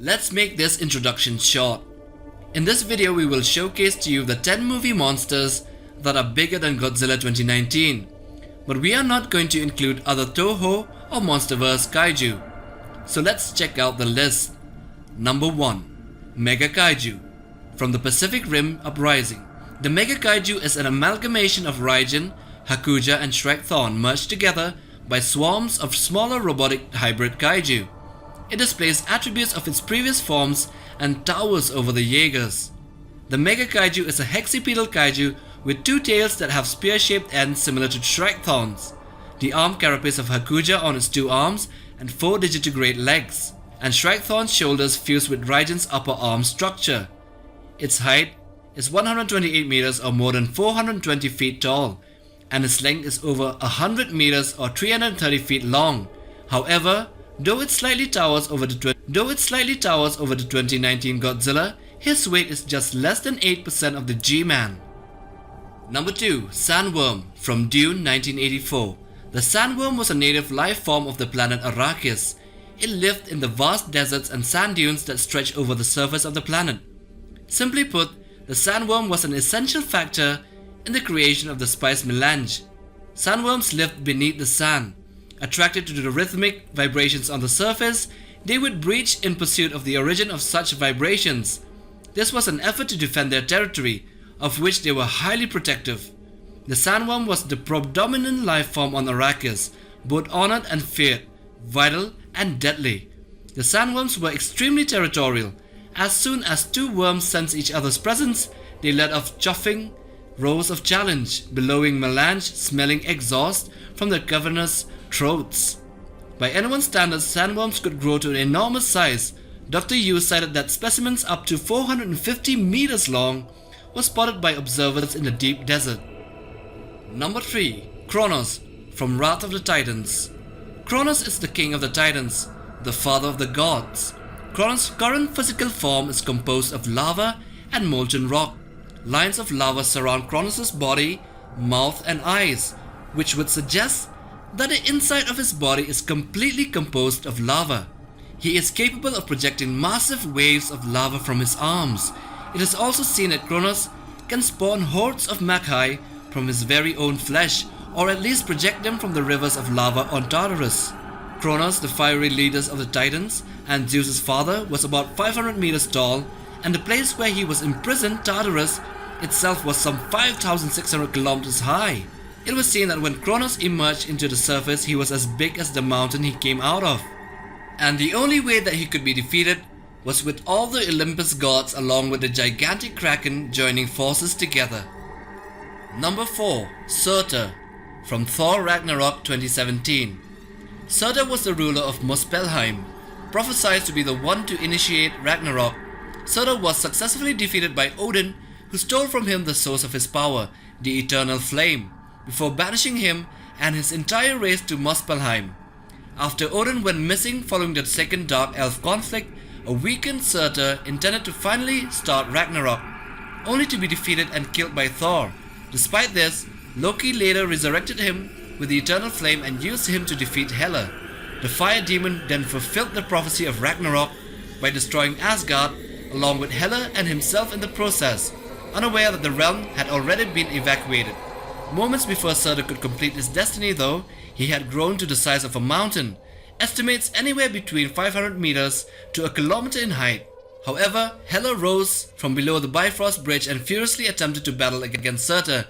Let's make this introduction short. In this video we will showcase to you the 10 movie monsters that are bigger than Godzilla 2019. But we are not going to include other TOHO or Monsterverse Kaiju. So let's check out the list. Number 1. Mega Kaiju. From the Pacific Rim Uprising. The Mega Kaiju is an amalgamation of Raijin, Hakuja and Shrek-thon merged together by swarms of smaller robotic hybrid Kaiju. It displays attributes of its previous forms and towers over the Jaegers. The Mega Kaiju is a hexapedal Kaiju with two tails that have spear-shaped ends similar to Shrek-thons, the arm carapace of Hakuja on its two arms and four digitigrade legs, and Shrek-thon's shoulders fused with Raijin's upper arm structure. Its height is 128 meters or more than 420 feet tall, and its length is over 100 meters or 330 feet long. However, though it slightly towers over the 2019 Godzilla, his weight is just less than 8% of the G-Man. Number 2. Sandworm from Dune 1984. The sandworm was a native life form of the planet Arrakis. It lived in the vast deserts and sand dunes that stretch over the surface of the planet. Simply put, the sandworm was an essential factor in the creation of the spice melange. Sandworms lived beneath the sand. Attracted to the rhythmic vibrations on the surface, they would breach in pursuit of the origin of such vibrations. This was an effort to defend their territory, of which they were highly protective. The sandworm was the predominant life form on Arrakis, both honored and feared, vital and deadly. The sandworms were extremely territorial. As soon as two worms sensed each other's presence, they let off chuffing roars of challenge, billowing melange, smelling exhaust from their governors' throats. By anyone's standards, sandworms could grow to an enormous size. Dr. Yu cited that specimens up to 450 meters long were spotted by observers in the deep desert. Number 3. Cronus from Wrath of the Titans. Cronus is the king of the Titans, the father of the gods. Cronus' current physical form is composed of lava and molten rock. Lines of lava surround Cronus' body, mouth and eyes, which would suggest that the inside of his body is completely composed of lava. He is capable of projecting massive waves of lava from his arms. It is also seen that Cronus can spawn hordes of Makai from his very own flesh, or at least project them from the rivers of lava on Tartarus. Cronus, the fiery leader of the Titans and Zeus' father, was about 500 meters tall, and the place where he was imprisoned, Tartarus, itself was some 5,600 kilometers high. It was seen that when Cronus emerged into the surface, he was as big as the mountain he came out of. And the only way that he could be defeated was with all the Olympus gods along with the gigantic Kraken joining forces together. Number 4. Surtur from Thor Ragnarok 2017. Surtur was the ruler of Muspelheim, prophesied to be the one to initiate Ragnarok. Surtur was successfully defeated by Odin, who stole from him the source of his power, the eternal flame, before banishing him and his entire race to Muspelheim. After Odin went missing following the second Dark Elf conflict, a weakened Surtur intended to finally start Ragnarok, only to be defeated and killed by Thor. Despite this, Loki later resurrected him with the eternal flame and used him to defeat Hela. The fire demon then fulfilled the prophecy of Ragnarok by destroying Asgard along with Hela and himself in the process, unaware that the realm had already been evacuated. Moments before Surtur could complete his destiny though, he had grown to the size of a mountain, estimates anywhere between 500 meters to a kilometer in height. However, Hela rose from below the Bifrost Bridge and furiously attempted to battle against Surtur,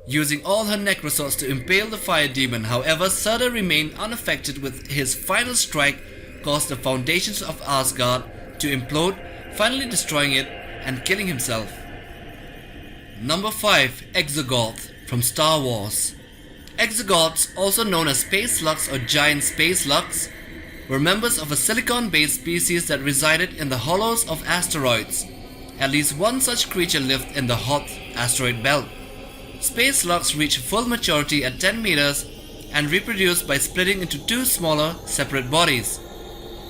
using all her necrosaurs to impale the fire demon. However, Surtur remained unaffected, with his final strike caused the foundations of Asgard to implode, finally destroying it and killing himself. Number 5. Eggathe from Star Wars. Exogoths, also known as space slugs or giant space slugs, were members of a silicon-based species that resided in the hollows of asteroids. At least one such creature lived in the Hoth asteroid belt. Space slugs reach full maturity at 10 meters and reproduce by splitting into two smaller, separate bodies.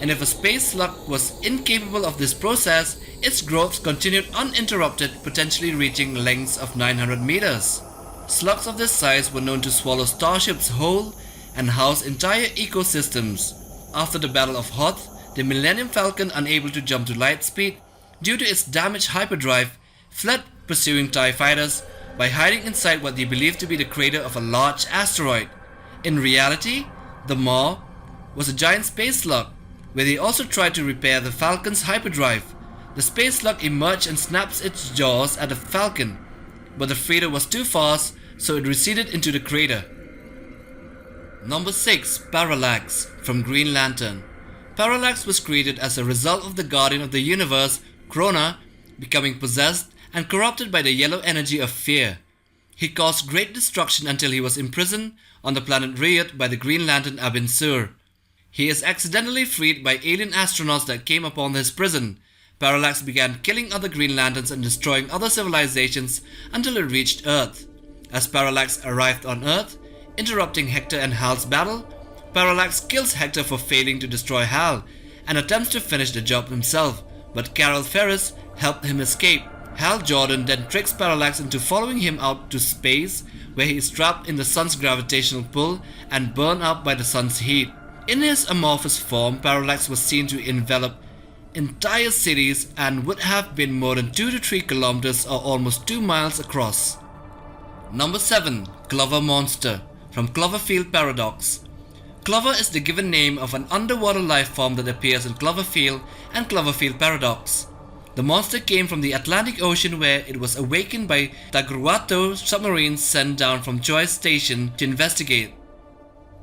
And if a space slug was incapable of this process, its growth continued uninterrupted, potentially reaching lengths of 900 meters. Slugs of this size were known to swallow starships whole and house entire ecosystems. After the Battle of Hoth, the Millennium Falcon, unable to jump to light speed due to its damaged hyperdrive, fled pursuing TIE fighters by hiding inside what they believed to be the crater of a large asteroid. In reality, the Maw was a giant space slug, where they also tried to repair the Falcon's hyperdrive. The space slug emerged and snapped its jaws at the Falcon, but the freighter was too fast, so it receded into the crater. Number 6. Parallax from Green Lantern. Parallax was created as a result of the Guardian of the Universe, Cronus, becoming possessed and corrupted by the yellow energy of fear. He caused great destruction until he was imprisoned on the planet Ryut by the Green Lantern Abin Sur. He is accidentally freed by alien astronauts that came upon his prison. Parallax began killing other Green Lanterns and destroying other civilizations until it reached Earth. As Parallax arrived on Earth, interrupting Hector and Hal's battle, Parallax kills Hector for failing to destroy Hal and attempts to finish the job himself, but Carol Ferris helped him escape. Hal Jordan then tricks Parallax into following him out to space, where he is trapped in the sun's gravitational pull and burned up by the sun's heat. In his amorphous form, Parallax was seen to envelop entire cities and would have been more than 2 to 3 kilometers or almost 2 miles across. Number 7. Clover Monster from Cloverfield Paradox. Clover is the given name of an underwater life form that appears in Cloverfield and Cloverfield Paradox. The monster came from the Atlantic Ocean, where it was awakened by Tagruato submarines sent down from Joyce Station to investigate.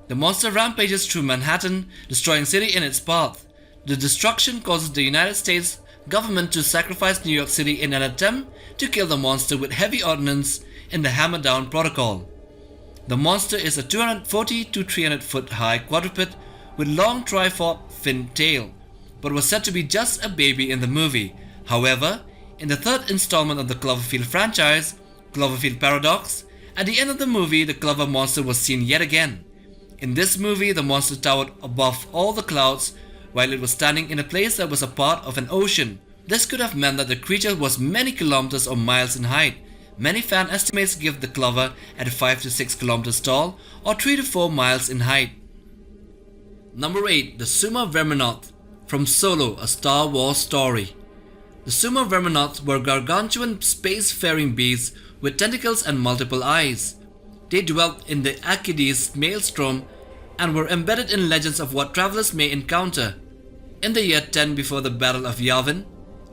The monster rampages through Manhattan, destroying city in its path. The destruction causes the United States government to sacrifice New York City in an attempt to kill the monster with heavy ordnance in the Hammer Down Protocol. The monster is a 240 to 300 foot high quadruped with long trifork fin tail, but was said to be just a baby in the movie. However, in the third installment of the Cloverfield franchise, Cloverfield Paradox, at the end of the movie the Clover monster was seen yet again. In this movie, the monster towered above all the clouds while it was standing in a place that was a part of an ocean. This could have meant that the creature was many kilometers or miles in height. Many fan estimates give the Clover at 5 to 6 kilometers tall or 3 to 4 miles in height. Number 8. The Asuma Vermon from Solo, a Star Wars story. The Asuma Vermon were gargantuan spacefaring beasts with tentacles and multiple eyes. They dwelt in the Eggathe maelstrom and were embedded in legends of what travelers may encounter. In the year 10 before the Battle of Yavin,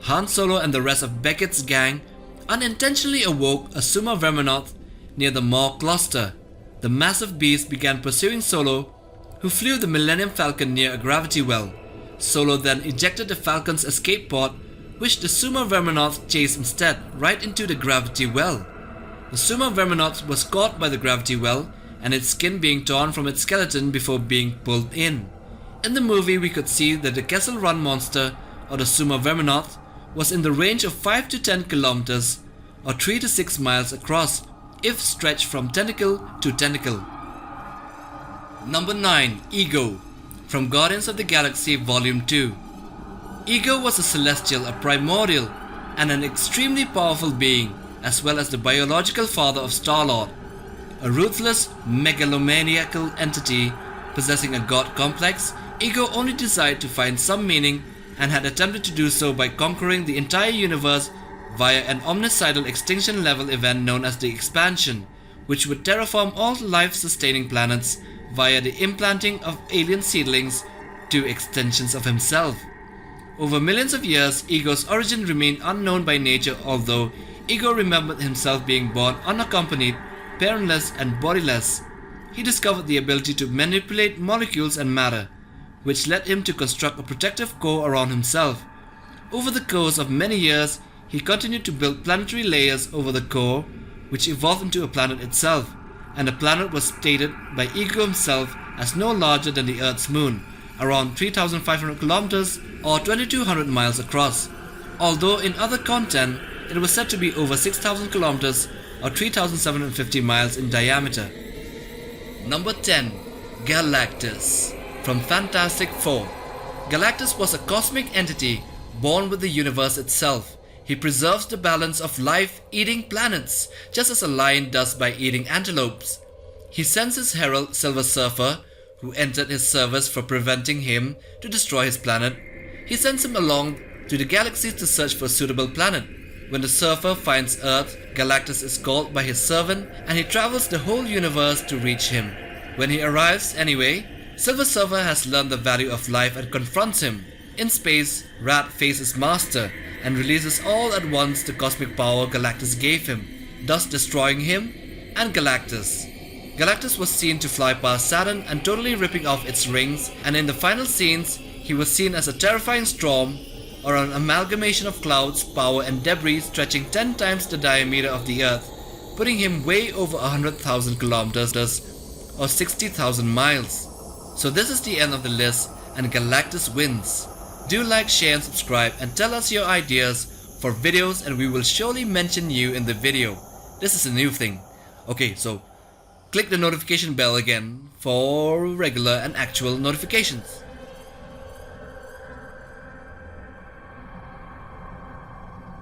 Han Solo and the rest of Beckett's gang unintentionally awoke Asuma Vermon near the Maw cluster. The massive beast began pursuing Solo, who flew the Millennium Falcon near a gravity well. Solo then ejected the Falcon's escape pod, which the Asuma Vermon chased instead right into the gravity well. The Asuma Vermon was caught by the gravity well and its skin being torn from its skeleton before being pulled in. In the movie, we could see that the Kessel Run monster, or the Asuma Vermon, was in the range of 5 to 10 kilometers or 3 to 6 miles across if stretched from tentacle to tentacle. Number 9. Ego from Guardians of the Galaxy Volume 2. Ego was a celestial, a primordial, and an extremely powerful being, as well as the biological father of Star-Lord. A ruthless, megalomaniacal entity possessing a god complex, Ego only desired to find some meaning and had attempted to do so by conquering the entire universe via an omnicidal extinction level event known as the Expansion, which would terraform all life-sustaining planets via the implanting of alien seedlings to extensions of himself. Over millions of years, Ego's origin remained unknown by nature, although Ego remembered himself being born unaccompanied, parentless and bodiless. He discovered the ability to manipulate molecules and matter, which led him to construct a protective core around himself. Over the course of many years, he continued to build planetary layers over the core, which evolved into a planet itself, and the planet was stated by Ego himself as no larger than the Earth's moon, around 3,500 kilometers or 2,200 miles across, although in other content it was said to be over 6,000 kilometers or 3,750 miles in diameter. Number 10. Galactus from Fantastic Four. Galactus was a cosmic entity born with the universe itself. He preserves the balance of life, eating planets, just as a lion does by eating antelopes. He sends his herald, Silver Surfer, who entered his service for preventing him to destroy his planet, He sends him along to the galaxy to search for a suitable planet. When the surfer finds Earth, Galactus is called by his servant and he travels the whole universe to reach him. When he arrives anyway, Silver Surfer has learned the value of life and confronts him. In space, Rat faces Master and releases all at once the cosmic power Galactus gave him, thus destroying him and Galactus. Galactus was seen to fly past Saturn and totally ripping off its rings, and in the final scenes, he was seen as a terrifying storm or an amalgamation of clouds, power and debris stretching 10 times the diameter of the Earth, putting him way over 100,000 kilometers or 60,000 miles. So this is the end of the list and Galactus wins. Do like, share and subscribe and tell us your ideas for videos and we will surely mention you in the video. This is a new thing. Okay, so click the notification bell again for regular and actual notifications.